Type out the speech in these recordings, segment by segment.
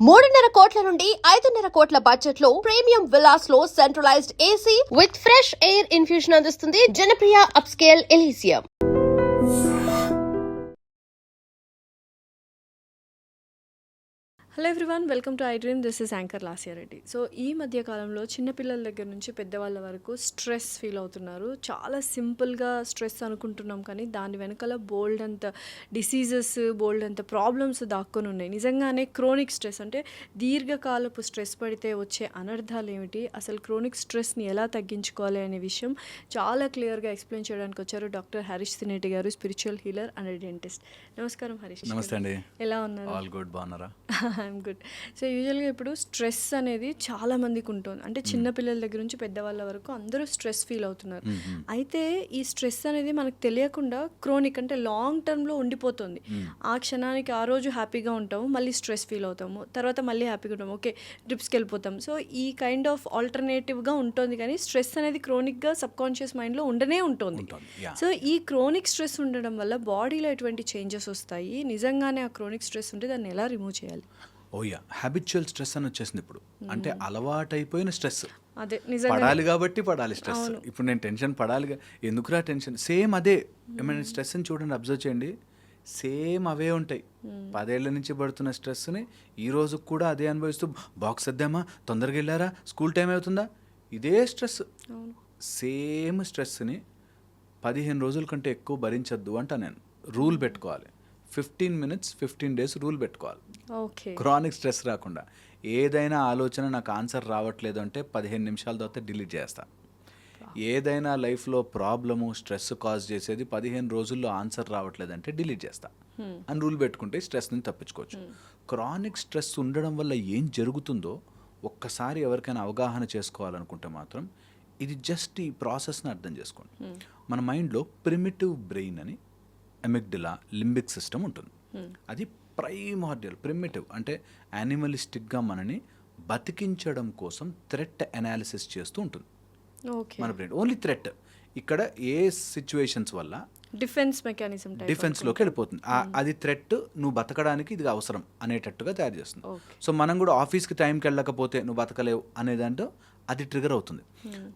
3.5 కోట్ల నుండి 5.5 కోట్ల బడ్జెట్ లో ప్రీమియం విల్లాస్ లో centralized AC with fresh air infusion అందిస్తుంది Janapriya upscale Elysium. Hello everyone, welcome to iDream. This is anchor Lasya Reddy. So ఈ మధ్య కాలంలో చిన్నపిల్లల దగ్గర నుంచి పెద్దవాళ్ళ వరకు స్ట్రెస్ ఫీల్ అవుతున్నారు. చాలా సింపుల్గా స్ట్రెస్ అనుకుంటున్నాం, కానీ దాని వెనకాల బోల్డ్ అంత డిసీజెస్, బోల్డ్ అంత ప్రాబ్లమ్స్ దాక్కొని ఉన్నాయి. నిజంగానే క్రోనిక్ స్ట్రెస్ అంటే దీర్ఘకాలపు స్ట్రెస్ పడితే వచ్చే అనర్థాలు ఏమిటి, అసలు క్రోనిక్ స్ట్రెస్ని ఎలా తగ్గించుకోవాలి అనే విషయం చాలా క్లియర్గా ఎక్స్ప్లెయిన్ చేయడానికి వచ్చారు డాక్టర్ హరీష్ తినేటి గారు, స్పిరిచువల్ హీలర్ అండ్ డెంటిస్ట్. నమస్కారం హరీష్. నమస్తే అండి. ఎలా ఉన్నారు? ఆల్ గుడ్, బాగున్నారా? I'm good. సో యూజువల్గా ఇప్పుడు స్ట్రెస్ అనేది చాలా మందికి ఉంటుంది. అంటే చిన్నపిల్లల దగ్గర నుంచి పెద్దవాళ్ళ వరకు అందరూ స్ట్రెస్ ఫీల్ అవుతున్నారు. అయితే ఈ స్ట్రెస్ అనేది మనకు తెలియకుండా క్రోనిక్ అంటే లాంగ్ టర్మ్లో ఉండిపోతుంది. ఆ క్షణానికి ఆ రోజు హ్యాపీగా ఉంటాము, మళ్ళీ స్ట్రెస్ ఫీల్ అవుతాము, తర్వాత మళ్ళీ హ్యాపీగా ఉంటాము, ఓకే ట్రిప్స్కి వెళ్ళిపోతాం. సో ఈ కైండ్ ఆఫ్ ఆల్టర్నేటివ్గా ఉంటుంది, కానీ స్ట్రెస్ అనేది క్రోనిక్గా సబ్కాన్షియస్ మైండ్లో ఉండనే ఉంటుంది. సో ఈ క్రోనిక్ స్ట్రెస్ ఉండడం వల్ల బాడీలో ఎటువంటి చేంజెస్ వస్తాయి, నిజంగానే ఆ క్రోనిక్ స్ట్రెస్ ఉంటే దాన్ని ఎలా రిమూవ్ చేయాలి? ఓయా, హ్యాబిచువల్ స్ట్రెస్ అని వచ్చేసింది ఇప్పుడు. అంటే అలవాటైపోయిన స్ట్రెస్. అదే పడాలి కాబట్టి పడాలి స్ట్రెస్. ఇప్పుడు నేను టెన్షన్ పడాలిగా, ఎందుకురా టెన్షన్, సేమ్ అదే. ఏమైనా స్ట్రెస్ని చూడండి, అబ్జర్వ్ చేయండి, సేమ్ అవే ఉంటాయి. 10 ఏళ్ల నుంచి పడుతున్న స్ట్రెస్ని ఈ రోజు కూడా అదే అనుభవిస్తూ, బాక్స్ వద్దామా, తొందరగా వెళ్ళారా, స్కూల్ టైం అవుతుందా, ఇదే స్ట్రెస్. సేమ్ స్ట్రెస్ని 15 రోజుల కంటే ఎక్కువ భరించద్దు అంట. నేను రూల్ పెట్టుకోవాలి, 15 minutes 15 days రూల్ పెట్టుకోవాలి. ఓకే, క్రానిక్ స్ట్రెస్ రాకుండా. ఏదైనా ఆలోచన నాకు ఆన్సర్ రావట్లేదు అంటే 15 నిమిషాల తర్వాత డిలీట్ చేస్తా. ఏదైనా లైఫ్లో ప్రాబ్లము, స్ట్రెస్ కాజ్ చేసేది 15 రోజుల్లో ఆన్సర్ రావట్లేదంటే డిలీట్ చేస్తా అని రూల్ పెట్టుకుంటే స్ట్రెస్ నుంచి తప్పించుకోవచ్చు. క్రానిక్ స్ట్రెస్ ఉండడం వల్ల ఏం జరుగుతుందో ఒక్కసారి ఎవరికైనా అవగాహన చేసుకోవాలనుకుంటే మాత్రం ఇది జస్ట్ ఈ ప్రాసెస్ని అర్థం చేసుకోండి. మన మైండ్లో ప్రిమిటివ్ బ్రెయిన్ అని, ఎమిగ్డిలా, లింబిక్ సిస్టమ్ ఉంటుంది. అది ప్రైమార్డియల్, ప్రిమిటివ్ అంటే యానిమలిస్టిక్గా మనని బతికించడం కోసం థ్రెట్ అనాలిసిస్ చేస్తూ ఉంటుంది మన బ్రెయిన్. Only threat. ఇక్కడ ఏ సిచ్యువేషన్స్ వల్ల డిఫెన్స్ మెకానిజం, డిఫెన్స్లోకి వెళ్ళిపోతుంది. అది థ్రెట్, నువ్వు బతకడానికి ఇది అవసరం అనేటట్టుగా తయారు చేస్తుంది. సో మనం కూడా ఆఫీస్కి టైంకి వెళ్ళకపోతే నువ్వు బతకలేవు అనేదంటూ అది ట్రిగర్ అవుతుంది.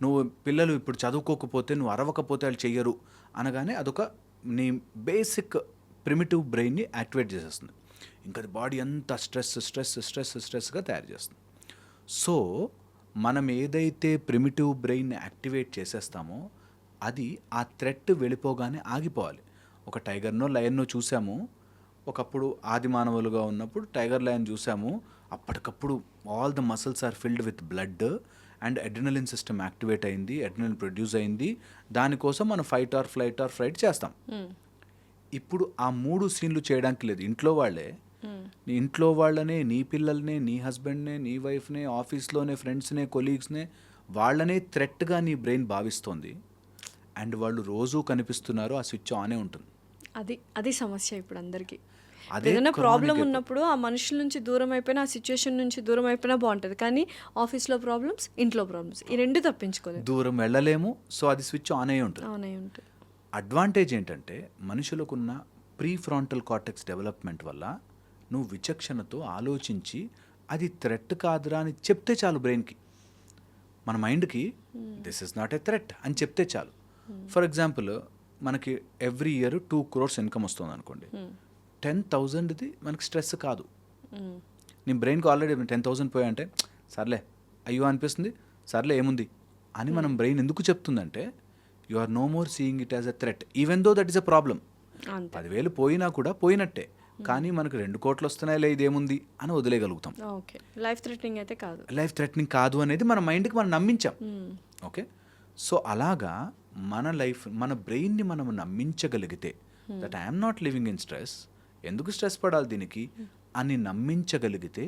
నువ్వు పిల్లలు ఇప్పుడు చదువుకోకపోతే, నువ్వు అరవకపోతే వాళ్ళు చెయ్యరు అనగానే అదొక నీ బేసిక్ ప్రిమిటివ్ బ్రెయిన్ని యాక్టివేట్ చేసేస్తుంది. ఇంకా బాడీ అంతా స్ట్రెస్గా తయారు చేస్తుంది. సో మనం ఏదైతే ప్రిమిటివ్ బ్రెయిన్ని యాక్టివేట్ చేసేస్తామో అది ఆ థ్రెట్ వెళ్ళిపోగానే ఆగిపోవాలి. ఒక టైగర్నో లయన్నో చూసాము, ఒకప్పుడు ఆది మానవులుగా ఉన్నప్పుడు టైగర్ లయన్ చూసాము, అప్పటికప్పుడు all the muscles are filled with blood and adrenaline system activate అయింది, అడ్రినలిన్ ప్రొడ్యూస్ అయింది, దానికోసం మనం ఫైట్ ఆర్ ఫ్లైట్ చేస్తాం. ఇప్పుడు ఆ 3 సీన్లు చేయడానికి లేదు. ఇంట్లో వాళ్ళే, నీ ఇంట్లో వాళ్ళనే, నీ పిల్లల్నే, నీ హస్బెండ్నే, నీ వైఫ్నే, ఆఫీస్లోనే ఫ్రెండ్స్నే, కొలీగ్స్నే, వాళ్ళనే థ్రెట్గా నీ బ్రెయిన్ భావిస్తోంది. అండ్ వాళ్ళు రోజూ కనిపిస్తున్నారు, ఆ స్విచ్ ఆనే ఉంటుంది. అది సమస్య ఇప్పుడు అందరికీ. ఏదైనా ప్రాబ్లం ఉన్నప్పుడు ఆ మనుషుల నుంచి దూరం అయిపోయినా, ఆ సిచ్యువేషన్ నుంచి దూరం అయిపోయినా బాగుంటుంది, కానీ ఆఫీస్లో ప్రాబ్లమ్స్, ఇంట్లో ప్రాబ్లమ్స్, ఈ రెండు తప్పించుకోలేదు, దూరం వెళ్ళలేము. సో అది స్విచ్ ఆన్ అయి ఉంటుంది. అడ్వాంటేజ్ ఏంటంటే మనుషులకున్న ప్రీ ఫ్రాంటల్ కార్టెక్స్ డెవలప్మెంట్ వల్ల నువ్వు విచక్షణతో ఆలోచించి అది థ్రెట్ కాదురా అని చెప్తే చాలు బ్రెయిన్కి, మన మైండ్కి this is not a threat అని చెప్తే చాలు. ఫర్ ఎగ్జాంపుల్, మనకి ఎవ్రీ ఇయర్ 2 crores ఇన్కమ్ వస్తుంది అనుకోండి, 10,000ది మనకి స్ట్రెస్ కాదు. నీ బ్రెయిన్కి ఆల్రెడీ 10,000 పోయాయంటే సర్లే అయ్యో అనిపిస్తుంది, సర్లే ఏముంది అని మనం బ్రెయిన్ ఎందుకు చెప్తుందంటే you are no more seeing it as a threat, even though that is a problem. 10,000 పోయినా కూడా పోయినట్టే, కానీ మనకు 2 కోట్లు వస్తున్నాయిలే, ఇదేముంది అని వదిలేయగలుగుతాం. లైఫ్ థ్రెటనింగ్ అయితే కాదు, లైఫ్ థ్రెటనింగ్ కాదు అనేది మన మైండ్కి మనం నమ్మించాం. ఓకే, సో అలాగా మన లైఫ్, మన బ్రెయిన్ని మనం నమ్మించగలిగితే that I'm not living in stress, ఎందుకు స్ట్రెస్ పడాలి దీనికి అని నమ్మించగలిగితే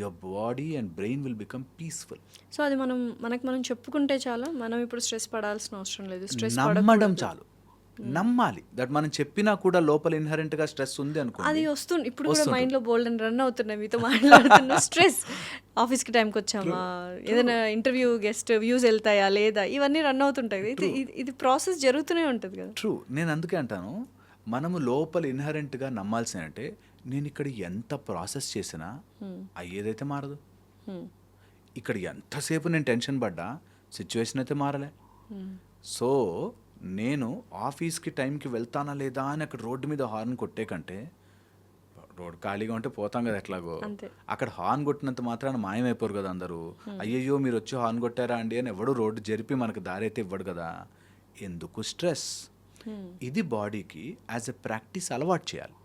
your body and brain will become peaceful. So అది మనం చెప్పుకుంటే చాలు, మనం ఇప్పుడు స్ట్రెస్ పడాల్సిన అవసరం లేదు. స్ట్రెస్ నమ్మడం చాలు, నమ్మాలి. దట్ మనం చెప్పినా కూడా లోపల ఇన్హరెంట్గా స్ట్రెస్ ఉంది అనుకో, అది వస్తుంది. ఇప్పుడు కూడా మైండ్లో బోల్డ్ అని రన్ అవుతున్నాయి, మీతో మాట్లాడుతున్నా స్ట్రెస్, ఆఫీస్కి టైంకి వచ్చామా, ఏదైనా ఇంటర్వ్యూ గెస్ట్ వ్యూస్ వెళ్తాయా లేదా, ఇవన్నీ రన్ అవుతుంటాయి. ఇది ప్రాసెస్ జరుగుతూనే ఉంటుంది కదా. ట్రూ. నేను అందుకే అంటాను, మనము లోపల ఇన్హరెంట్గా నమ్మాల్సిన అంటే నేను ఇక్కడ ఎంత ప్రాసెస్ చేసినా అయ్యేదైతే మారదు. ఇక్కడ ఎంతసేపు నేను టెన్షన్ పడ్డా సిచ్యువేషన్ అయితే మారలే. సో నేను ఆఫీస్కి టైంకి వెళ్తానా లేదా అని అక్కడ రోడ్డు మీద హార్న్ కొట్టే కంటే, రోడ్ ఖాళీగా ఉంటే పోతాం కదా ఎట్లాగో, అంతే. అక్కడ హార్న్ కొట్టినంత మాత్రాన మాయమైపోరు కదా అందరూ. అయ్యయ్యో మీరు వచ్చి హార్న్ కొట్టారా అండి అని ఎవడు రోడ్డు జరిపి మనకు దారి అయితే ఇవ్వడు కదా. ఎందుకు స్ట్రెస్? ఇది బాడీకి యాజ్ ఎ ప్రాక్టీస్ అలవాటు చేయాలి.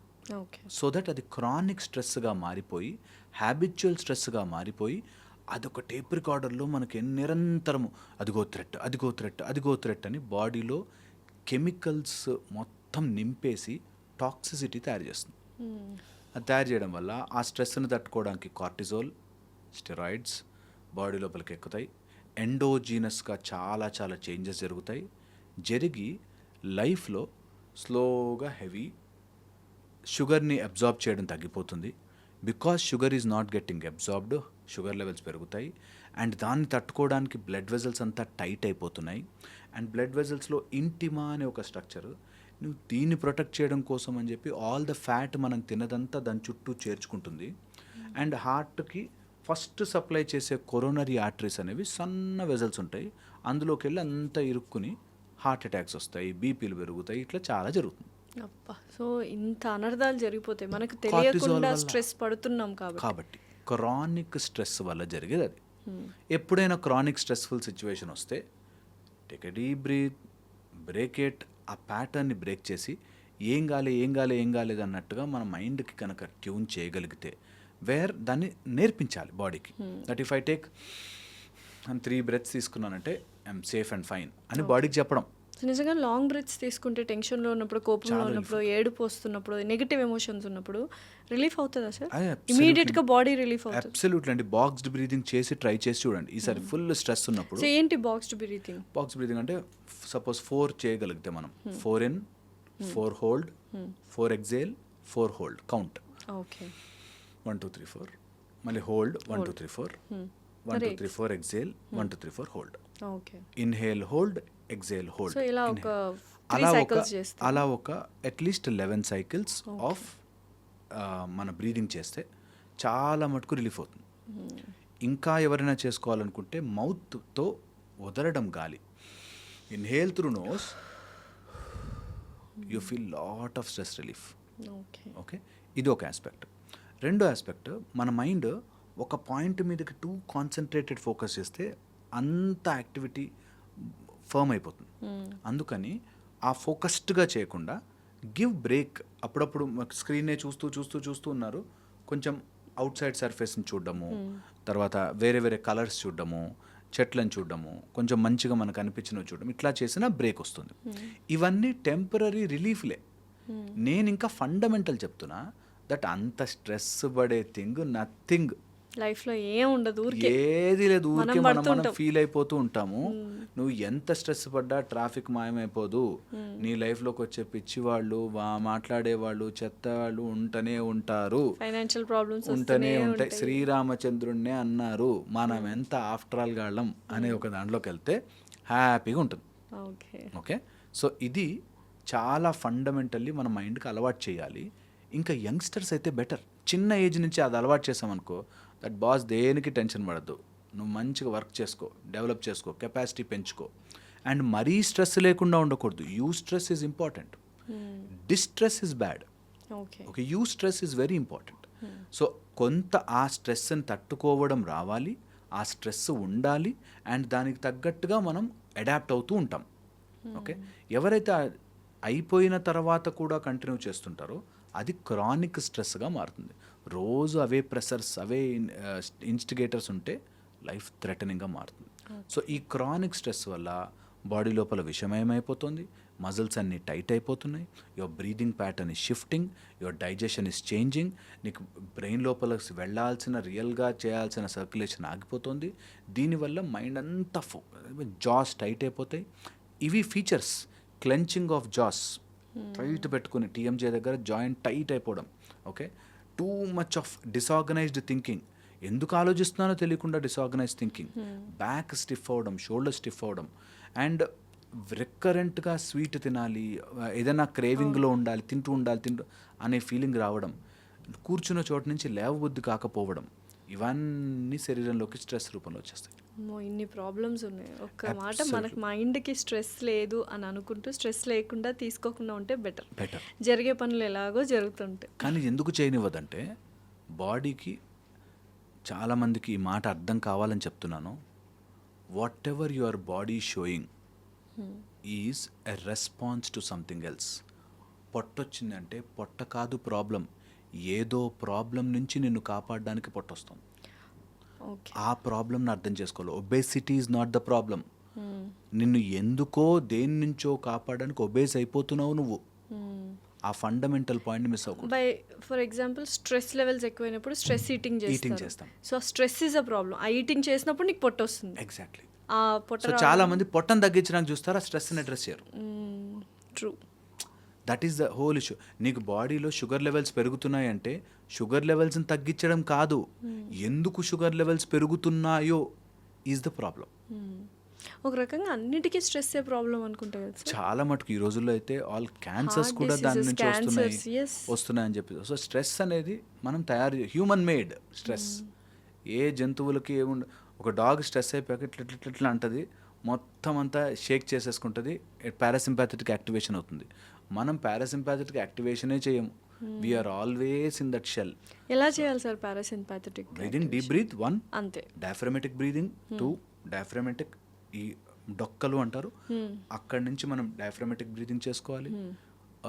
ఓకే. సో దట్ అది క్రానిక్ స్ట్రెస్గా మారిపోయి, హ్యాబిచువల్ స్ట్రెస్గా మారిపోయి, అదొక టేప్ రికార్డర్లో మనకి నిరంతరము అదిగో థ్రెట్, అదిగో థ్రెట్, అదిగో థ్రెట్ అని బాడీలో కెమికల్స్ మొత్తం నింపేసి టాక్సిసిటీ తయారు చేస్తుంది. అది తయారు చేయడం వల్ల ఆ స్ట్రెస్ని తట్టుకోవడానికి కార్టిజోల్, స్టెరాయిడ్స్ బాడీ లోపలికి ఎక్కుతాయి. ఎండోజీనస్గా చాలా చాలా చేంజెస్ జరుగుతాయి. జరిగి లైఫ్లో స్లోగా హెవీ షుగర్ని అబ్జార్బ్ చేయడం తగ్గిపోతుంది. Because sugar is not getting absorbed, sugar levels పెరుగుతాయి. అండ్ దాన్ని తట్టుకోవడానికి బ్లడ్ వెజల్స్ అంతా టైట్ అయిపోతున్నాయి. అండ్ బ్లడ్ వెజల్స్లో ఇంటిమా అనే ఒక స్ట్రక్చర్, నువ్వు దీన్ని ప్రొటెక్ట్ చేయడం కోసం అని చెప్పి ఆల్ ద ఫ్యాట్ మనం తినదంతా దాని చుట్టూ చేర్చుకుంటుంది. అండ్ హార్ట్కి ఫస్ట్ సప్లై చేసే కొరోనరీ ఆర్టరీస్ అనేవి సన్న వెజల్స్ ఉంటాయి. అందులోకి వెళ్ళి అంతా ఇరుక్కుని హార్ట్ అటాక్స్ వస్తాయి, బీపీలు పెరుగుతాయి, ఇట్లా చాలా జరుగుతుంది. అబ్బా, సో ఇంత అనర్థాలు జరిగిపోతాయి మనకు Cortisol తెలియకుండా వల్ల. స్ట్రెస్ పడుతున్నాం కాబట్టి క్రానిక్ స్ట్రెస్ వల్ల జరిగేది అది. ఎప్పుడైనా క్రానిక్ స్ట్రెస్ఫుల్ సిచ్యువేషన్ వస్తే take a deep breath, break it, ఆ ప్యాటర్న్ని బ్రేక్ చేసి ఏం కాలేదు అన్నట్టుగా మన మైండ్కి కనుక ట్యూన్ చేయగలిగితే, దాన్ని నేర్పించాలి బాడీకి. That if I take 3 breaths తీసుకున్నానంటే ఐఎమ్ సేఫ్ అండ్ ఫైన్ అని బాడీకి చెప్పడం. సో నిజంగా లాంగ్ బ్రెత్స్ తీసుకుంటే టెన్షన్లో ఉన్నప్పుడు, కోపంలో ఉన్నప్పుడు, ఏడుపు వస్తున్నప్పుడు, నెగిటివ్ ఎమోషన్స్ ఉన్నప్పుడు రిలీఫ్ అవుతుందా సార్? ఇమీడియట్గా బాడీ రిలీఫ్ అవుతుంది? అబ్సల్యూట్లీ అండి. బాక్స్డ్ బ్రీదింగ్ చేసి ట్రై చేసి చూడండి ఈసారి. ఫుల్ స్ట్రెస్ ఉన్నప్పుడు సో ఏంటి బాక్స్డ్ బ్రీతింగ్? బాక్స్ బ్రీదింగ్ అంటే సపోజ్ 4 చేయగలిగితే మనం 4 in, 4 hold, 4 exhale, 4 hold count. Okay. 1 2 3 4 మళ్ళీ hold 1 2 3 4 1 2 3 4 exhale 1 2 3 4 hold. Okay. Inhale hold, exhale hold. So ఇలా ఒక 3 సైకిల్స్ చేస్తే, అలా ఒక అట్లీస్ట్ 11 సైకిల్స్ ఆఫ్ మన బ్రీదింగ్ చేస్తే చాలా మటుకు రిలీఫ్ అవుతుంది. ఇంకా ఎవరైనా చేసుకోవాలనుకుంటే మౌత్తో వదలడం గాలి, inhale through nose, you feel lot of stress relief. Okay. Okay, ఇది ఒక ఆస్పెక్ట్. రెండో ఆస్పెక్ట్, మన మైండ్ ఒక పాయింట్ మీదకి టూ కాన్సన్ట్రేటెడ్ ఫోకస్ చేస్తే అంత యాక్టివిటీ ఫర్మ్ అయిపోతుంది. అందుకని ఆ ఫోకస్డ్గా చేయకుండా గివ్ బ్రేక్. అప్పుడప్పుడు స్క్రీన్నే చూస్తూ ఉన్నారు, కొంచెం అవుట్ సైడ్ సర్ఫేస్ని చూడడము, తర్వాత వేరే వేరే కలర్స్ చూడడము, చెట్లను చూడడము, కొంచెం మంచిగా మనకు అనిపించినవి చూడడం, ఇట్లా చేసిన బ్రేక్ వస్తుంది. ఇవన్నీ టెంపరీ రిలీఫ్లే. నేను ఇంకా ఫండమెంటల్ చెప్తున్నా దట్ అంత స్ట్రెస్ పడే థింగ్ నథింగ్. లైఫ్లో ఏం ఉండదు, ఏది లేదు, ఊరికే మనం ఫీల్ అయిపోతూ ఉంటాము. నువ్వు ఎంత స్ట్రెస్ పడ్డా ట్రాఫిక్ మాయమైపోదు. నీ లైఫ్లోకి వచ్చే పిచ్చి వాళ్ళు, మాట్లాడే వాళ్ళు, చెత్త వాళ్ళు ఉంటూనే ఉంటారు, ఫైనాన్షియల్ ప్రాబ్లమ్స్ ఉంటూనే ఉంటాయి. శ్రీరామచంద్రుణ్ణే అన్నారు మనం ఎంత ఆఫ్టర్ ఆల్ గాళ్ళం అనే ఒక దాంట్లోకి వెళ్తే హ్యాపీగా ఉంటుంది. ఓకే. ఓకే, సో ఇది చాలా ఫండమెంటల్లీ మన మైండ్కి అలవాటు చేయాలి. ఇంకా యంగ్స్టర్స్ అయితే బెటర్. చిన్న ఏజ్ నుంచి అది అలవాటు చేసామనుకో, దట్ బాస్ దేనికి టెన్షన్ పడద్దు, నువ్వు మంచిగా వర్క్ చేసుకో, డెవలప్ చేసుకో, కెపాసిటీ పెంచుకో. అండ్ మరీ స్ట్రెస్ లేకుండా ఉండకూడదు. You stress is important, distress is bad. Okay, you stress is very important. So కొంత ఆ స్ట్రెస్ని తట్టుకోవడం రావాలి, ఆ స్ట్రెస్ ఉండాలి, అండ్ దానికి తగ్గట్టుగా మనం అడాప్ట్ అవుతూ ఉంటాం. ఓకే, ఎవరైతే అయిపోయిన తర్వాత కూడా కంటిన్యూ చేస్తుంటారో అది క్రానిక్ స్ట్రెస్గా మారుతుంది. రోజు అవే ప్రెషర్స్, అవే ఇన్స్టిగేటర్స్ ఉంటే లైఫ్ థ్రెటనింగ్గా మారుతుంది. సో ఈ క్రానిక్ స్ట్రెస్ వల్ల బాడీ లోపల విషమయమైపోతుంది, మజిల్స్ అన్నీ టైట్ అయిపోతున్నాయి, your breathing pattern is shifting, your digestion is changing, నీకు బ్రెయిన్ లోపల వెళ్ళాల్సిన రియల్గా చేయాల్సిన సర్క్యులేషన్ ఆగిపోతుంది. దీనివల్ల మైండ్ అంతా జాస్ టైట్ అయిపోతాయి. ఇవి features. Clenching of jaws, tight పెట్టుకుని టీఎంజే దగ్గర జాయింట్ టైట్ అయిపోవడం. Okay, too much of disorganized thinking, ఎందుకు ఆలోచిస్తున్నానో తెలియకుండా డిసార్గనైజ్ థింకింగ్, బ్యాక్ స్టిఫ్ అవ్వడం, షోల్డర్ స్టిఫ్ అవ్వడం, అండ్ రికరెంట్గా స్వీట్ తినాలి, ఏదైనా క్రేవింగ్లో ఉండాలి, తింటూ అనే ఫీలింగ్ రావడం, కూర్చున్న చోటు నుంచి లేవబుద్ధి కాకపోవడం, ఇవన్నీ శరీరంలోకి స్ట్రెస్ రూపంలో వచ్చేస్తాయి. అమ్మో, ఇన్ని ప్రాబ్లమ్స్ ఉన్నాయి. ఒక్క మాట, మనకు మైండ్కి స్ట్రెస్ లేదు అని అనుకుంటూ స్ట్రెస్ లేకుండా తీసుకోకుండా ఉంటే బెటర్. జరిగే పనులు ఎలాగో జరుగుతుంటాయి. కానీ ఎందుకు చేయనివ్వదంటే బాడీకి, చాలామందికి ఈ మాట అర్థం కావాలని చెప్తున్నాను, whatever your body showing is a response to something else. పొట్టొచ్చిందంటే పొట్ట కాదు ప్రాబ్లం, ఏదో ప్రాబ్లం నుంచి నిన్ను కాపాడడానికి పొట్టొస్తుంది. ఆ ప్రాబ్లంని అర్థం చేసుకోవాలి. Obesity is not the problem. నిన్ను ఎందుకో దేని నుంచో కాపాడడానికి ఒబేస్ అయిపోతున్నావు నువ్వు. ఆ ఫండమెంటల్ పాయింట్ మిస్ అవ్వకూడదు. By for example stress levels ఎక్కువైనప్పుడు స్ట్రెస్ ఈటింగ్ చేస్తాం. So stress is a problem. ఆ ఈటింగ్ చేసినప్పుడు నీకు పొట్ట వస్తుంది. ఎగ్జాక్ట్లీ. ఆ పొట్ట సో చాలా మంది పొట్టను తగ్గించడానికి చూస్తారు, ఆ స్ట్రెస్ని అడ్రస్ చేయరు. True. That is the whole issue. నీకు బాడీలో షుగర్ లెవెల్స్ పెరుగుతున్నాయంటే షుగర్ లెవెల్స్ని తగ్గించడం కాదు, ఎందుకు షుగర్ లెవెల్స్ పెరుగుతున్నాయో ఈజ్ ద ప్రాబ్లం. ఒక రకంగా అన్నిటికీ స్ట్రెస్ ఏ ప్రాబ్లం అనుకుంటా కదా. చాలా మటుకు ఈ రోజుల్లో అయితే ఆల్ క్యాన్సర్స్ కూడా దాని నుంచి వస్తున్నాయని చెప్పి. సో స్ట్రెస్ అనేది మనం హ్యూమన్ మేడ్ స్ట్రెస్. ఏ జంతువులకి ఏముండ, ఒక డాగ్ స్ట్రెస్ అయిపోయాక ఇట్లా అంటది, మొత్తం అంతా షేక్ చేసేసుకుంటుంది, పారాసింపాథెటిక్ యాక్టివేషన్ అవుతుంది. మనం పారాసింపాథెటిక్ యాక్టివేషనే చేయము. We are always in that shell. ఎలా చేయాలి sir parasympathetic breathing? Deep breath 1, అంతే. Diaphragmatic breathing 2. డయాఫ్రమాటిక్ ఈ డొక్కలు అంటారు, అక్కడి నుంచి మనం డయాఫ్రమాటిక్ బ్రీదింగ్ చేసుకోవాలి.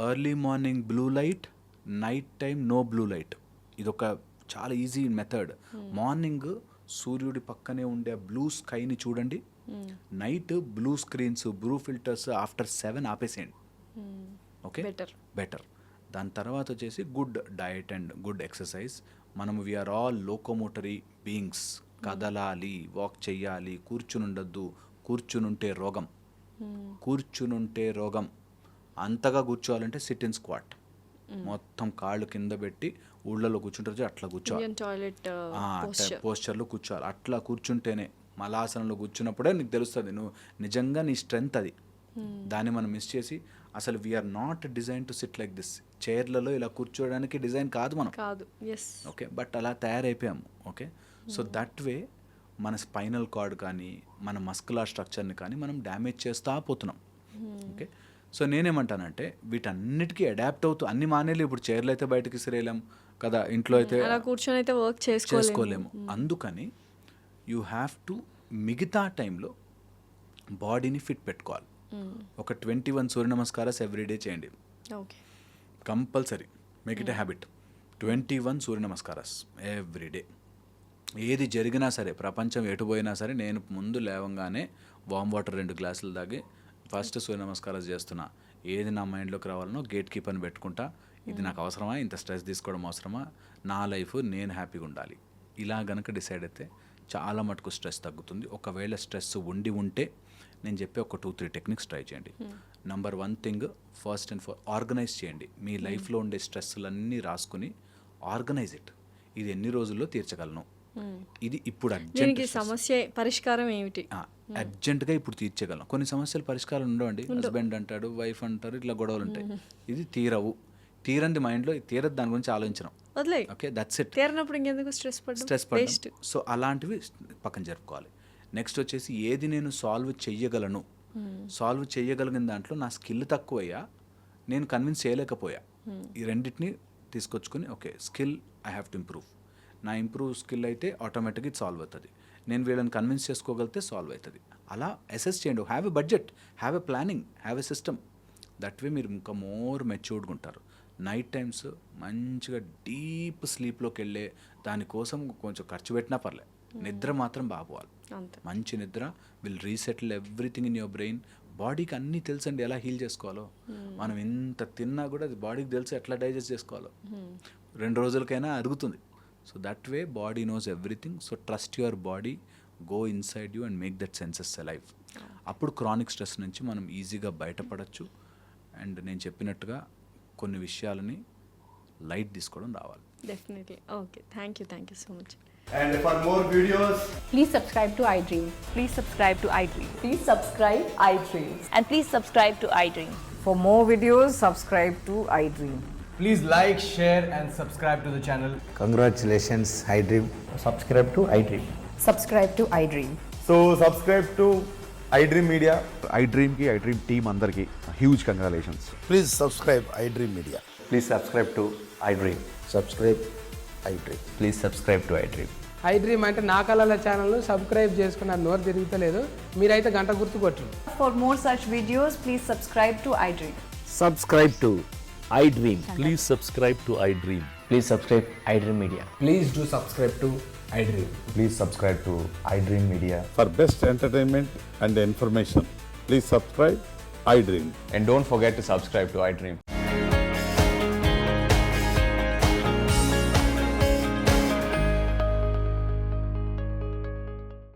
Early morning blue light, night time no blue light. ఇదొక చాలా ఈజీ మెథడ్. మార్నింగ్ సూర్యుడి పక్కనే ఉండే బ్లూ స్కైని చూడండి, night blue screens, blue filters after 7 ఆపేసేయండి. Okay, better. దాని తర్వాత వచ్చేసి good diet and good exercise. మనం వీఆర్ ఆల్ లోకోమోటరీ బీయింగ్స్. కదలాలి, వాక్ చెయ్యాలి, కూర్చునుండద్దు. కూర్చునుంటే రోగం. అంతగా కూర్చోవాలంటే సిట్ ఇన్ స్క్వాట్. మొత్తం కాళ్ళు కింద పెట్టి ఊళ్ళలో కూర్చుంటారు అట్లా కూర్చోవాలి, పోస్చర్లో కూర్చోవాలి. అట్లా కూర్చుంటేనే, మలాసనంలో కూర్చున్నప్పుడే నీకు తెలుస్తుంది నువ్వు నిజంగా నీ స్ట్రెంగ్త్ అది. దాన్ని మనం మిస్ చేసి, అసలు we are not design to sit like this. చైర్లలో ఇలా కూర్చోవడానికి డిజైన్ కాదు మనం. ఓకే, బట్ అలా తయారైపోయాము. ఓకే, సో దట్ వే మన స్పైనల్ కార్డ్ కానీ మన మస్కులర్ స్ట్రక్చర్ని కానీ మనం డ్యామేజ్ చేస్తూ పోతున్నాం. ఓకే, సో నేనేమంటానంటే వీటన్నిటికీ అడాప్ట్ అవుతూ అన్ని మానేలు. ఇప్పుడు చైర్లో అయితే బయటకి విసిరేయలేం కదా, ఇంట్లో అయితే కూర్చొని అయితే వర్క్ చేసుకోలేము. అందుకని యూ హ్యావ్ టు మిగతా టైంలో బాడీని ఫిట్ పెట్టుకోవాలి. ఒక 21 సూర్య నమస్కారాస్ ఎవ్రీడే చేయండి, compulsory. Make it a habit. 21 Surya నమస్కారాస్ everyday. ఏది జరిగినా సరే, ప్రపంచం ఎటుపోయినా సరే, నేను ముందు లేవంగానే వామ్ వాటర్ 2 గ్లాసులు తాగి ఫస్ట్ సూర్య నమస్కారాలు చేస్తున్నా. ఏది నా మైండ్లోకి రావాలనో గేట్ కీపర్ని పెట్టుకుంటా. ఇది నాకు అవసరమా, ఇంత స్ట్రెస్ తీసుకోవడం అవసరమా, నా లైఫ్ నేను హ్యాపీగా ఉండాలి. ఇలా గనక డిసైడ్ అయితే చాలా మటుకు స్ట్రెస్ తగ్గుతుంది. ఒకవేళ స్ట్రెస్ ఉంటే నేను చెప్పే ఒక 2-3 టెక్నిక్స్ ట్రై చేయండి. Number 1 thing, first and organise చేయండి. మీ లైఫ్లో ఉండే స్ట్రెస్లన్నీ రాసుకుని ఆర్గనైజ్ ఇట్. ఇది ఎన్ని రోజుల్లో తీర్చగలను, ఇది ఇప్పుడు అర్జెంట్ సమస్య పరిష్కారం ఏమిటి, అర్జెంటుగా ఇప్పుడు తీర్చగలను. కొన్ని సమస్యలు పరిష్కారం ఉండవండి. హస్బెండ్ అంటాడు, వైఫ్ అంటారు, ఇట్లా గొడవలు ఉంటాయి. ఇది తీరంది మైండ్లో తీరదు, దాని గురించి ఆలోచించడం. Okay, that's it. స్ట్రెస్ పడడం. సో అలాంటివి పక్కన జరుపుకోవాలి. నెక్స్ట్ వచ్చేసి ఏది నేను సాల్వ్ చేయగలిగిన దాంట్లో నా స్కిల్ తక్కువయ్యా, నేను కన్విన్స్ చేయలేకపోయా, ఈ రెండింటిని తీసుకొచ్చుకొని okay skill I have to improve. నా ఇంప్రూవ్ స్కిల్ అయితే ఆటోమేటిక్గా ఇది సాల్వ్ అవుతుంది. నేను వీళ్ళని కన్విన్స్ చేసుకోగలిగితే సాల్వ్ అవుతుంది. అలా అసెస్ చేయండి. Have a budget, have a planning, have a system. That way మీరు ఇంకా మోర్ మెచ్యూర్డ్గా ఉంటారు. నైట్ టైమ్స్ మంచిగా డీప్ స్లీప్లోకి వెళ్ళే దానికోసం కొంచెం ఖర్చు పెట్టినా పర్లేదు, నిద్ర మాత్రం బాగోవాలి. మంచి నిద్ర will resettle everything in your brain. బాడీకి అన్నీ తెలుసండి ఎలా హీల్ చేసుకోవాలో. మనం ఎంత తిన్నా కూడా అది బాడీకి తెలుసు ఎట్లా డైజెస్ట్ చేసుకోవాలో. 2 రోజులకైనా అరుగుతుంది. So that way body knows everything. So trust your body, go inside you and make that senses alive. అప్పుడు క్రానిక్ స్ట్రెస్ నుంచి మనం ఈజీగా బయటపడచ్చు. అండ్ నేను చెప్పినట్టుగా కొన్ని విషయాలని లైట్ తీసుకోవడం రావాలి. Definitely. Okay, thank you so much. And for more videos, please subscribe to iDream. Please subscribe to iDream. Please subscribe iDream. And please subscribe to iDream. For more videos, subscribe to iDream. Please like, share, and subscribe to the channel. Congratulations, iDream. Subscribe to iDream. Subscribe to iDream. So subscribe to iDream Media. iDream की iDream team अंदर की huge congratulations. Please subscribe iDream Media. Please subscribe to iDream. Subscribe iDream. Please subscribe to iDream. iDream అంటే నా కళల channel subscribe చేసుకున్నారు, నోరు తిరుగుతలేదు. మీరైతే గంట గుర్తు కొట్టండి. For more such videos, please subscribe to iDream. Subscribe to iDream. Please subscribe to iDream. Please subscribe iDream Media. Please do subscribe to iDream. Please subscribe to iDream Media. For best entertainment and information, please subscribe iDream. And don't forget to subscribe to iDream.